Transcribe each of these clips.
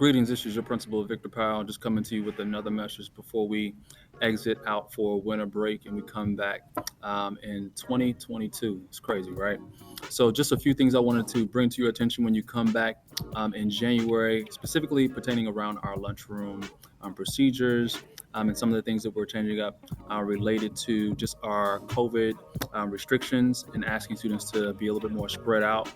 Greetings, this is your principal, Victor Powell, just coming to you with another message before we exit out for winter break and we come back in 2022. It's crazy, right? So just a few things I wanted to bring to your attention when you come back in January, specifically pertaining around our lunchroom procedures and some of the things that we're changing up related to just our COVID restrictions and asking students to be a little bit more spread out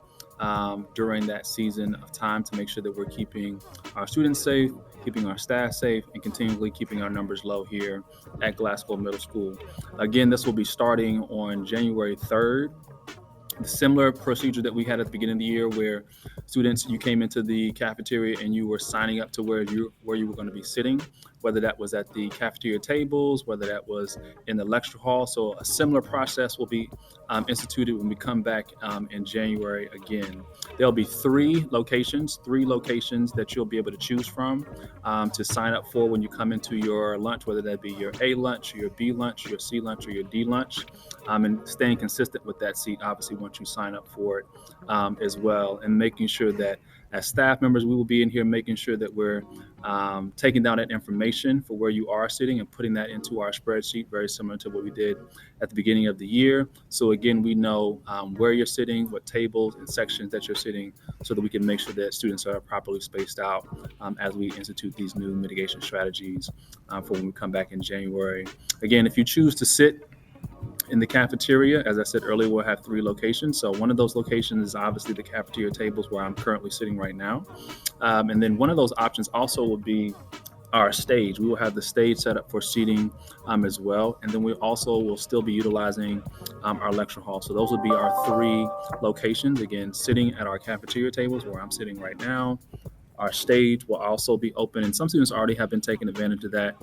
during that season of time to make sure that we're keeping our students safe, keeping our staff safe, and continually keeping our numbers low here at Glasgow Middle School. Again, this will be starting on January 3rd. The similar procedure that we had at the beginning of the year, where students, you came into the cafeteria and you were signing up to where you were going to be sitting, whether that was at the cafeteria tables, whether that was in the lecture hall. So a similar process will be instituted when we come back in January again. There'll be three locations that you'll be able to choose from to sign up for when you come into your lunch, whether that be your A lunch, your B lunch, your C lunch, or your D lunch, and staying consistent with that seat, obviously, once you sign up for it as well, and making sure that as staff members, we will be in here making sure that we're taking down that information for where you are sitting and putting that into our spreadsheet, very similar to what we did at the beginning of the year. So again, we know where you're sitting, what tables and sections that you're sitting, so that we can make sure that students are properly spaced out as we institute these new mitigation strategies for when we come back in January. Again, if you choose to sit in the cafeteria, as I said earlier, we'll have three locations. So one of those locations is obviously the cafeteria tables where I'm currently sitting right now. And then one of those options also will be our stage. We will have the stage set up for seating as well. And then we also will still be utilizing our lecture hall. So those would be our three locations. Again, sitting at our cafeteria tables where I'm sitting right now. Our stage will also be open, and some students already have been taking advantage of that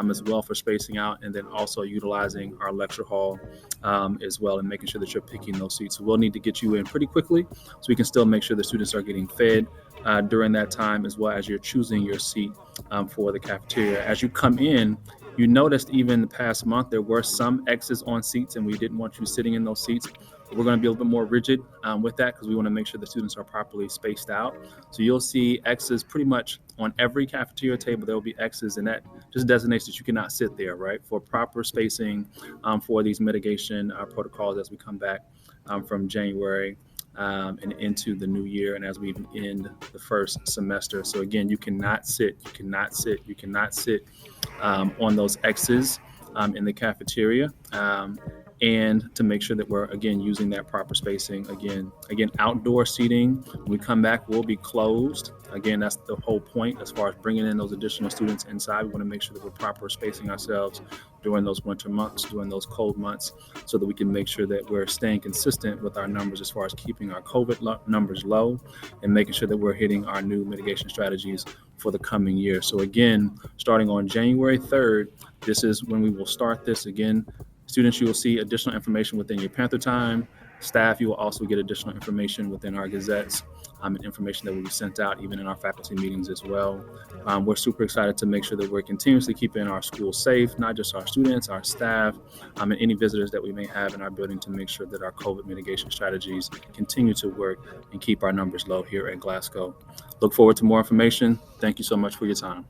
as well for spacing out, and then also utilizing our lecture hall as well, and making sure that you're picking those seats. So we'll need to get you in pretty quickly so we can still make sure the students are getting fed during that time, as well as you're choosing your seat for the cafeteria. As you come in, you noticed even the past month there were some X's on seats, and we didn't want you sitting in those seats. We're going to be a little bit more rigid with that because we want to make sure the students are properly spaced out. So you'll see X's pretty much on every cafeteria table. There will be X's, and that just designates that you cannot sit there, right? For proper spacing for these mitigation protocols as we come back from January and into the new year, and as we end the first semester. So again, you cannot sit on those X's in the cafeteria. And to make sure that we're, again, using that proper spacing. Again, outdoor seating, when we come back, will be closed. Again, that's the whole point as far as bringing in those additional students inside. We want to make sure that we're proper spacing ourselves during those winter months, during those cold months, so that we can make sure that we're staying consistent with our numbers as far as keeping our COVID numbers low and making sure that we're hitting our new mitigation strategies for the coming year. So again, starting on January 3rd, this is when we will start this again. Students, you will see additional information within your Panther Time. Staff, you will also get additional information within our gazettes and information that will be sent out even in our faculty meetings as well. We're super excited to make sure that we're continuously keeping our schools safe, not just our students, our staff, and any visitors that we may have in our building, to make sure that our COVID mitigation strategies continue to work and keep our numbers low here at Glasgow. Look forward to more information. Thank you so much for your time.